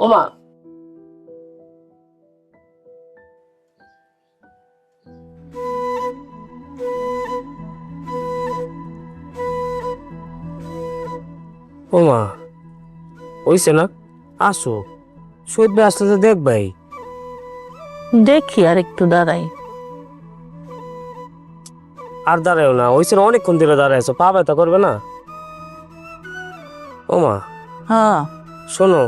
ওমা ওমা হইছে না আসো শহীদ ভাই আসলে তো দেখ ভাই দেখি আর একটু দাঁড়াই। আর দাঁড়াও না হইছে না অনেকক্ষণ ধরে দাঁড়াইছো পা ব্যথা করবে না ওমা হ্যাঁ শোনো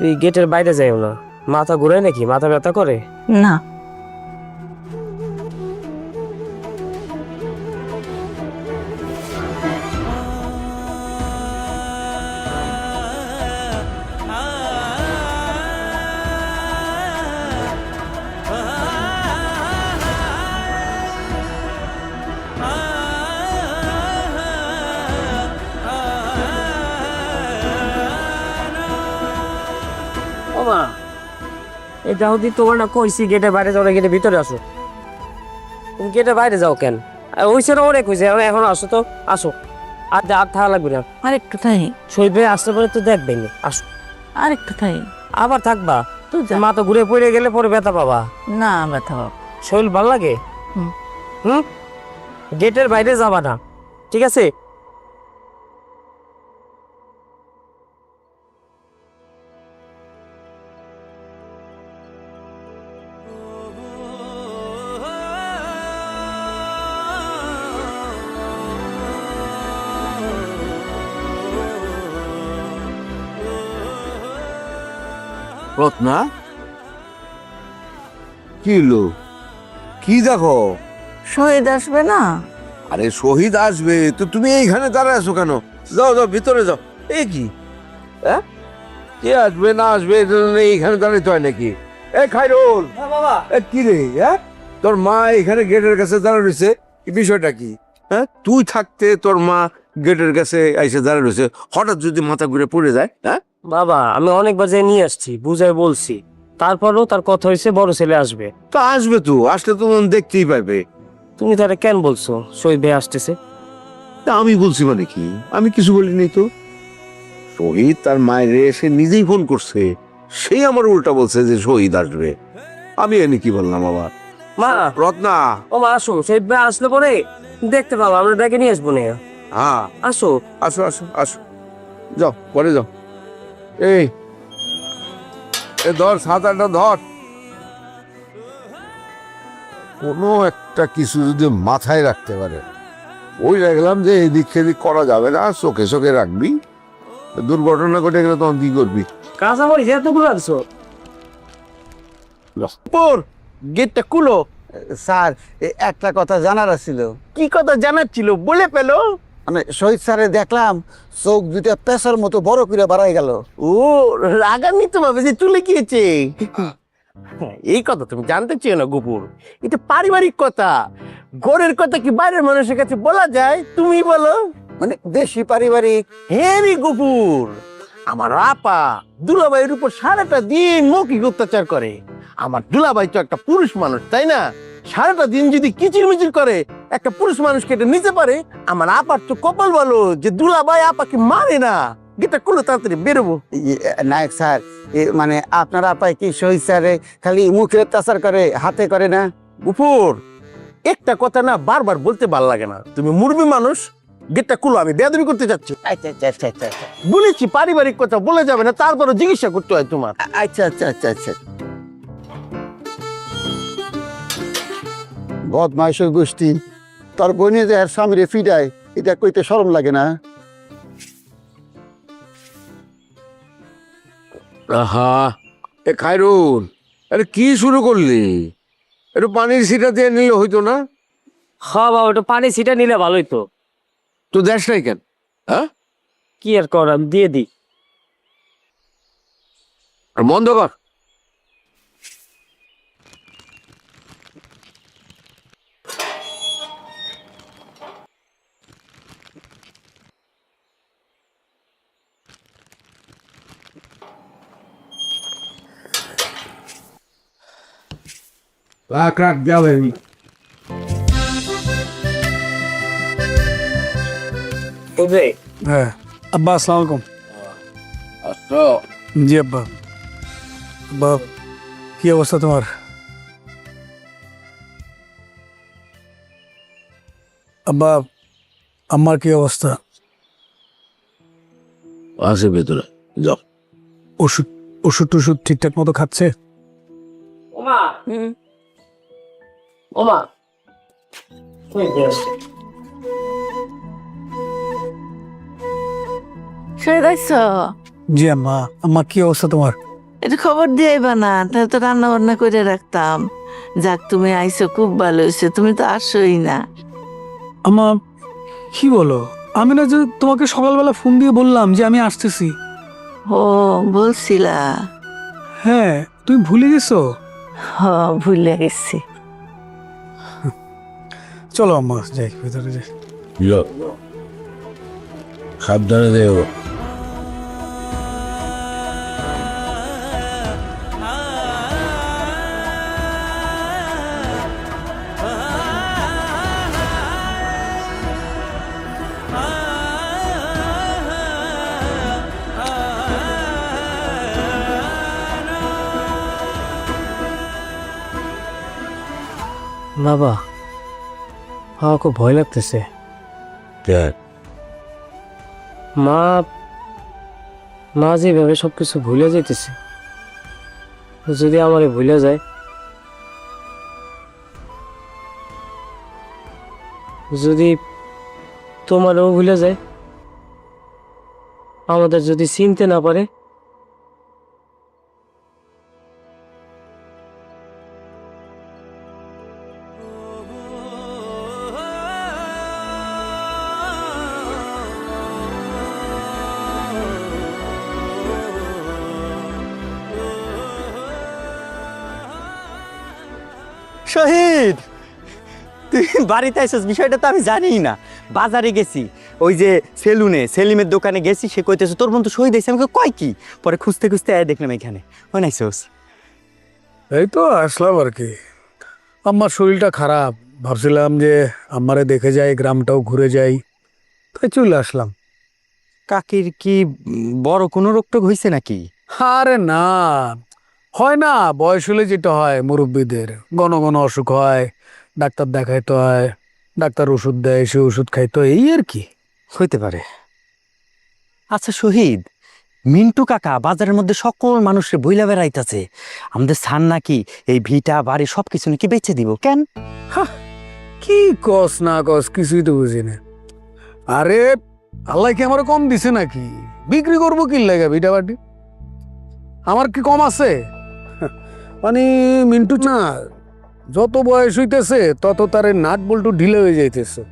এই গেটের বাইরে যাইও না মাথা ঘুরায় নাকি মাথা ব্যথা করে না ওমা এটা হদি তোমার না কইছি গেটের বাইরে যাও না গেটের ভিতরে আসো তুমি গেটের বাইরে যাও কেন হইছে না অনেক হয়েছে এখন আসো তো আসো আর আর থাকা লাগবে না আর একটু থাই, শহীদ ভাই আসতে পরে তো দেখবেন আসো আর একটু থাই। আবার থাকবা তুই যা। মা তো ঘুরে পড়ে গেলে পরে ব্যথা পাবা না ব্যথা পাবো। শরীর ভাল লাগে হুম। হুম গেটের বাইরে যাবা না ঠিক আছে রত্না কি হলো কি দেখো? শহীদ আসবে না? আরে শহীদ আসবে তো তুমি এইখানে দাঁড়ায় আছো কেন? যাও যাও ভিতরে যাও। এ কি হ্যাঁ কে আসবে না আসবে এটা এইখানে দাঁড়াইতে হয় নাকি? এ খাইরুল বাবা এ কি রে হ্যাঁ তোর মা এখানে গেটের কাছে দাঁড়া রয়েছে এই বিষয়টা কি? হ্যাঁ তুই থাকতে তোর মা গেটের কাছে এসে দাঁড়া রয়েছে হঠাৎ যদি মাথা ঘুরে পড়ে যায় হ্যাঁ বাবা আমি অনেকবার যে নিয়ে আসছি বুঝাই বলছি তারপরও তার কথা হয়েছে বড় ছেলে আসবে তো আসবে তো আসলে তো দেখতেই পাইবে। তুমি তারা কেন বলছো শহীদ ভাই আসতেছে তা আমি বলছি মানে কি আমি কিছু বলিনি তো। শহীদ তার মায়ের এসে নিজেই ফোন করছে সেই আমার উল্টা বলছে যে শহীদ আসবে। আমি এনে কি বললাম আবার? মা রত্না ও মা আসো শহীদ ভাই আসলে পরে দেখতে পাবো আমরা ডেকে নিয়ে আসবো না হ্যাঁ আসো আসো আসো আসো যাও পরে যাও। এই এ ধর ছাতাটা ধর। কোনো একটা কিছু যদি মাথায় রাখতে পারে ওই রাখলাম যে এদিক সেদিক করা যাবে না চোখে চোখে রাখবি দুর্ঘটনা ঘটে গেলে তখন কি করবি? কাঁচা মরিচ এতগুলো আনছো গেটটা খুলো। স্যার একটা কথা জানার ছিল। কি কথা জানার ছিল বলে পেলো? মানে শহীদ স্যারে দেখলাম চোখ দুইটা পেশার মতো বড় করে বাড়াই গেল। ও রাগান্বিত ভাবে যে চলে গিয়েছে এই কথা তুমি জানতে চেয়ে না গোপুর, এটা পারিবারিক কথা। ঘরের কথা কি বাইরের মানুষের কাছে বলা যায়? তুমি বলো। মানে দেশি পারিবারিক। হ্যাঁ রে গোপুর, আমার আপা দুলাভাইয়ের উপর সারাটা দিন মৌখিক অত্যাচার করে। আমার দুলাভাই তো একটা পুরুষ মানুষ তাই না? সারাটা দিন যদি কিচির মিচির করে একটা পুরুষ মানুষকে এটা নিতে পারে, আমার আপার তো কপাল বলো যে দুলাভাই আপাকে মারে না। গেটটা খুলে তাড়াতাড়ি বেরোবো। নায়ক স্যার মানে আপনার আপায় কি শহীদ স্যারে খালি মুখে অত্যাচার করে হাতে করে না? উপর একটা কথা না বারবার বলতে ভাল লাগে না। তুমি মুরবি মানুষ, গেটটা খুলো, আমি বেয়াদবি করতে যাচ্ছি। আচ্ছা আচ্ছা আচ্ছা আচ্ছা আচ্ছা বলেছি পারিবারিক কথা বলে যাবে না, তারপরও চিকিৎসা করতে হয় তোমার। আচ্ছা আচ্ছা আচ্ছা আচ্ছা বদমাইশ গোষ্ঠী তার বোনে যে আর স্বামীরে ফিডায় এটা কইতে শরম লাগে না? আহা এ খাইরুল আরে কি শুরু করলি? একটু পানির সিটা দিয়ে নিলে হইতো না? হ্যাঁ বাবা ওটা পানি ছিটা নিলে ভালোই তো তো দেশ নাই কেন? হ্যাঁ কি আর করাম দিয়ে দিই আর বন্ধ কর। রাখ যাবেন। বুঝলে হ্যাঁ আব্বা আসসালামু আলাইকুম। আসো জি আব্বা। আব্বা, কি অবস্থা তোমার? আব্বা, আম্মার কি অবস্থা? আছে ভেতরে, যাও। ওষুধ ওষুধ টষুধ ঠিকঠাক মতো খাচ্ছে? ওমা হুম ওমা শহীদ আইস, জি আম্মা। আম্মা কি অবস্থা তোমার? এটা খবর দিয়ে আইবা না, তাহলে তো রান্না বান্না করে রাখতাম। যাক, তুমি আইসো, খুব ভালো হয়েছে, তুমি তো আসোই না। আম্মা কি বলো? আমি না যে তোমাকে সকালবেলা ফোন দিয়ে বললাম যে আমি আসতেছি। ও, বলছিলা? হ্যাঁ, তুমি ভুলে গেছো? ভুলে গেছি। চলো আম্মা যাই, ভেতরে যাই। যাও। সাবধানে দেও। বাবা, আমার খুব ভয় লাগতেছে। মা মা যেভাবে সবকিছু ভুলে যাইতেছে, যদি আমারে ভুলে যায়, যদি তোমারও ভুলে যায়, আমাদের যদি চিনতে না পারে, শহীদ, তুই বাড়িতে আইসস, বিষয়টা তো আমি জানিই না। বাজারে গেছি, ওই যে সেলিমের দোকানে গেছি, সে কইতেছে তোর বন্ধু শহীদ আইসে। আমাকে কয় কি, পরে খুঁজতে খুঁজতে আয় দেখলাম এখানে। ওই নাইসস। এই তো আসলাম আর কি। আম্মার শরীরটা খারাপ, ভাবছিলাম যে আম্মারে দেখে যাই, গ্রামটাও ঘুরে যাই, তাই চলে আসলাম। কাকির কি বড় কোনো রোগ টোগ হয়েছে নাকি? আরে না, হয় না, বয়স হলে যেটা হয় মুরব্বীদের, ঘন ঘন অসুখ হয়, ডাক্তার দেখাইতে হয়, ডাক্তার ওষুধ দেয়, সে ওষুধ খাইতে হয়, এই আর কি। হইতে পারে। আচ্ছা শহীদ, মিন্টু কাকা বাজারের মধ্যে সকল মানুষের বইলা বেড়াইতেছে আমাদের সান নাকি এই ভিটা বাড়ি সবকিছু নাকি বেচে দিব। কেন? কি কস না কস কিছুই তো বুঝি না। আরে আল্লাহ কি আমার কম দিছে নাকি? বিক্রি করবো কি লাগে ভিটা বাটি? আমার কি কম আছে? মানে মিন্টু না, যত বয়স হইতেছে তত তার নাট বল্টু ঢিলে হয়ে যাইতেছে,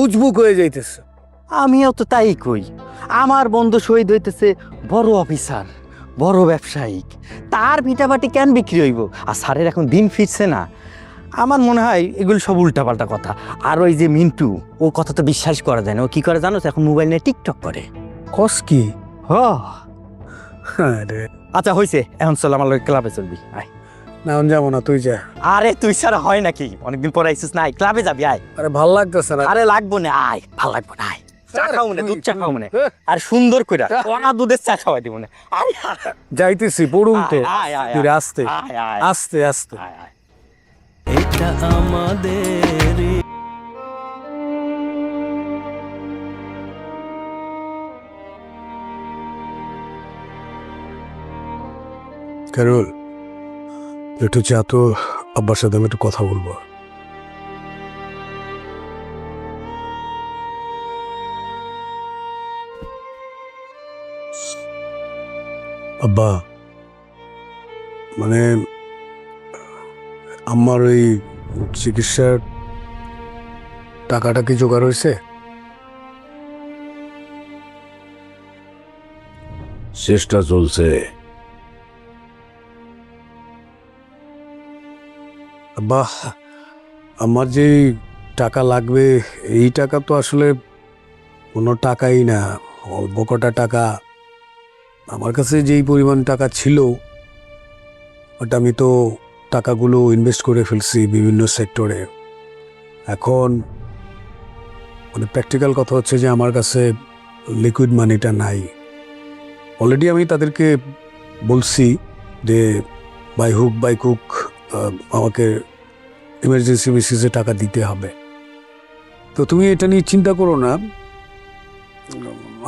উজবুক হয়ে যাইতেছে। আমিও তো তাই কই। আমার বন্ধু শহীদ হইতেছে বড় অফিসার, বড় ব্যবসায়িক, তার ভিটাবাটি কেন বিক্রি হইব? আর স্যারের এখন দিন ফিরছে না। আমার মনে হয় এগুলো সব উল্টাপাল্টা কথা। আর ওই যে মিন্টু, ও কথা তো বিশ্বাস করা যায় না। ও কি করে জানো? এখন মোবাইল নিয়ে টিকটক করে। কস কি? হ। আরে আচ্ছা হয়েছে, এখন চল আমার লগে ক্লাবে চলবি, আয়। না আমি যাবো না, তুই যা। আরে তুই ছাড়া হয় নাকি? অনেকদিন পর আইসিস না, আয় ক্লাবে যাবি, আয়। আরে ভাল লাগতেছে না। আরে লাগবো না, আয়, ভাল লাগবো না, আয়। চা খাও মনে, দুধ চা খাও মনে, হ্যাঁ। আর সুন্দর করে ওনা দুধের চা খাওয়াই দিব মনে। আয় যাইতেছি, পড়ুন তো। আয়, আয়, তুই আয়। আস্তে আয়, আয়, আস্তে আস্তে। আয়, আয়। এটা আমাদের ক্যারল, একটু চা তো, আব্বার সাথে আমি একটু কথা বলবো। আব্বা, মানে আমার ওই চিকিৎসার টাকাটা কি জোগাড় হয়েছে? চেষ্টা চলছে। আব্বা, আমার যে টাকা লাগবে, এই টাকা তো আসলে কোনো টাকাই না, অল্প কটা টাকা। আমার কাছে যেই পরিমাণ টাকা ছিল, ওটা আমি তো টাকাগুলো ইনভেস্ট করে ফেলছি বিভিন্ন সেক্টরে। এখন মানে প্র্যাকটিক্যাল কথা হচ্ছে যে আমার কাছে লিকুইড মানিটা নাই। অলরেডি আমি তাদেরকে বলছি যে বাই হুক বাই কুক আমাকে ইমার্জেন্সি বেসিসে টাকা দিতে হবে। তো তুমি এটা নিয়ে চিন্তা করো না,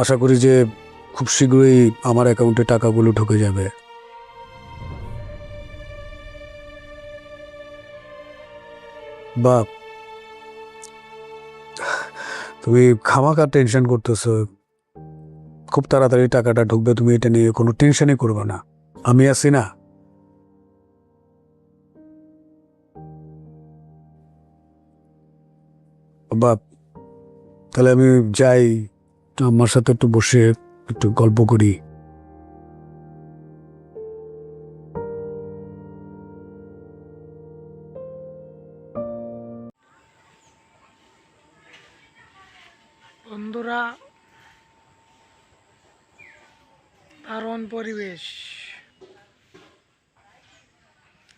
আশা করি যে খুব শীঘ্রই আমার অ্যাকাউন্টে টাকাগুলো ঢুকে যাবে। বা তুমি খামাখা টেনশন করতেছো, খুব তাড়াতাড়ি টাকাটা ঢুকবে, তুমি এটা নিয়ে কোনো টেনশনই করবে না, আমি আছি না। বা তাহলে আমি যাই, আমার সাথে একটু বসে একটু গল্প করি। বন্ধুরা, দারুণ পরিবেশ,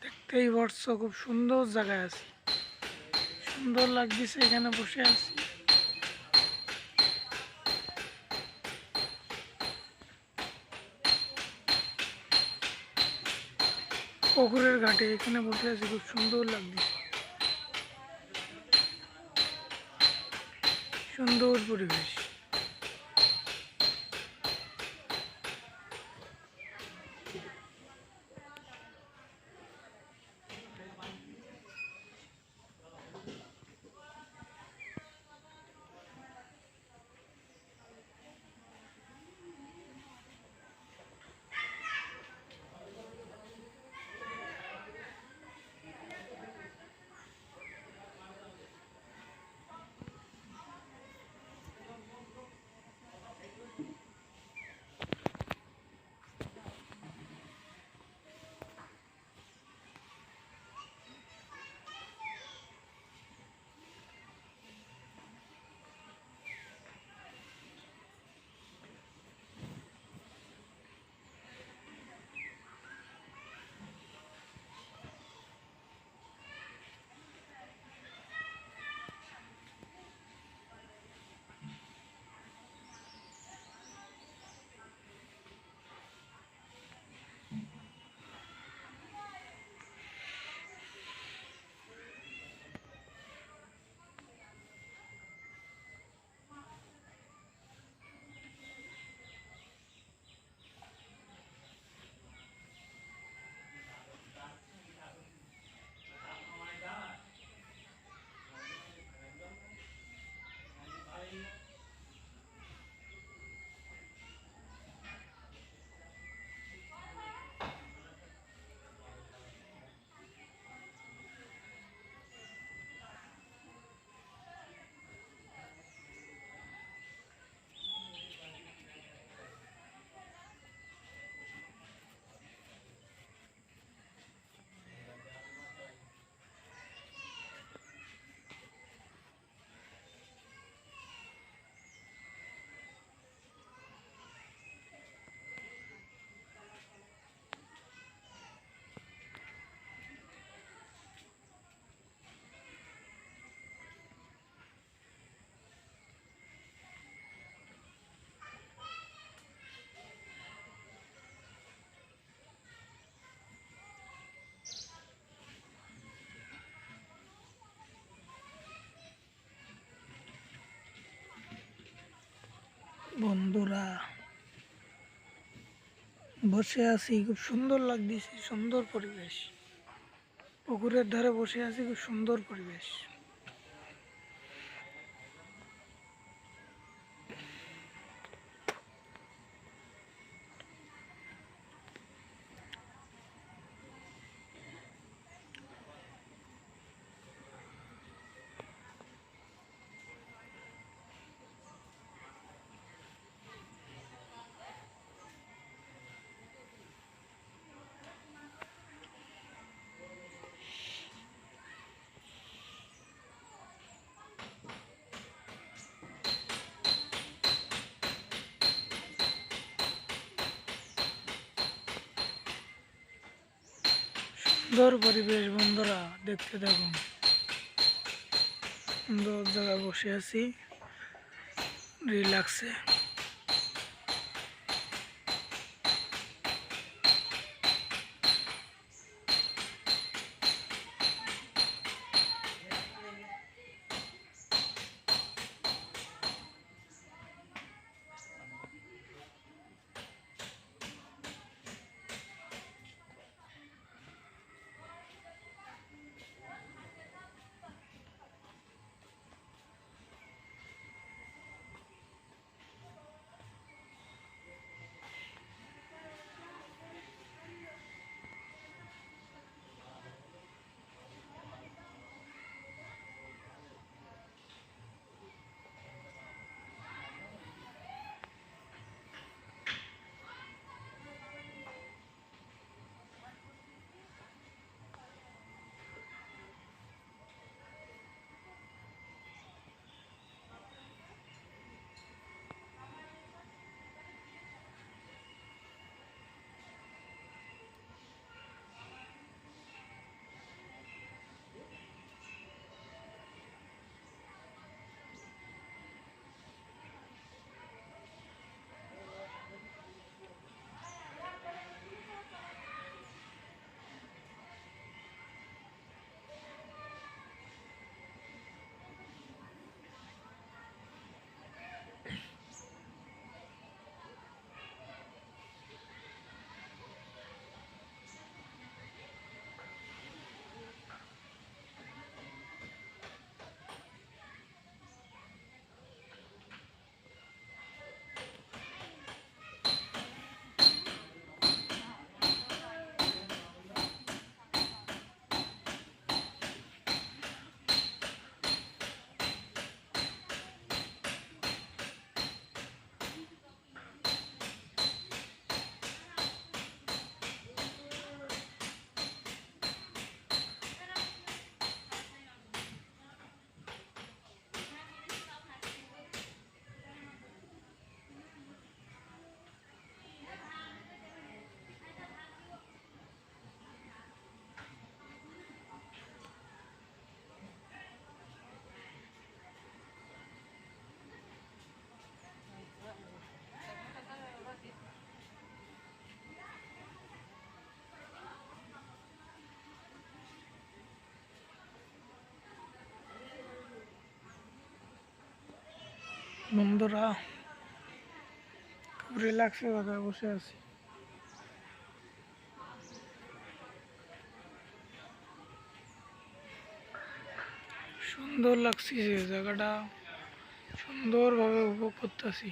দেখতেই পারছো খুব সুন্দর জায়গায় আছি, সুন্দর লাগতেছে এখানে বসে আছি। পুকুরের ঘাটে এখানে বসে আছি, খুব সুন্দর লাগতেছে, সুন্দর পরিবেশ। বন্ধুরা, বসে আছি, খুব সুন্দর লাগতেছে, সুন্দর পরিবেশ, পুকুরের ধারে বসে আছি, খুব সুন্দর পরিবেশ। সুন্দর পরিবেশ বন্ধুরা, দেখতে থাকুন। সুন্দর জায়গায় বসে আছি রিল্যাক্সে। বন্ধুরা খুব রিল্যাক্সে জায়গায় বসে আছি। সুন্দর লাগছে জায়গাটা, সুন্দরভাবে উপভোগ করতেছি।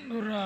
বন্ধুরা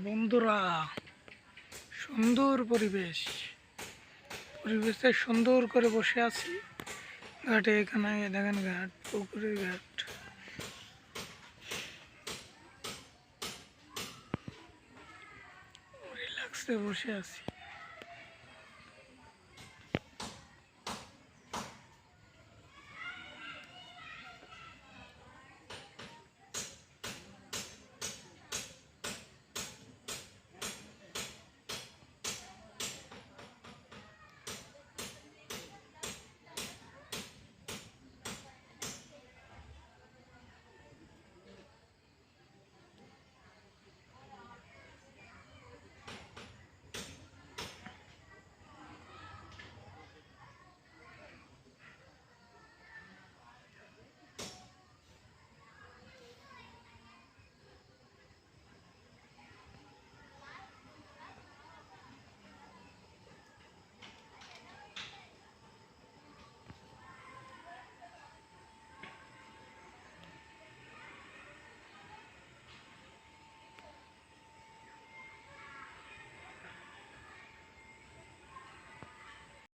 বন্ধুরা সুন্দর পরিবেশ, পরিবেশে সুন্দর করে বসে আছি ঘাটে। এখানে দেখেন ঘাট, পুকুরের ঘাট। রিল্যাক্সে বসে আছি।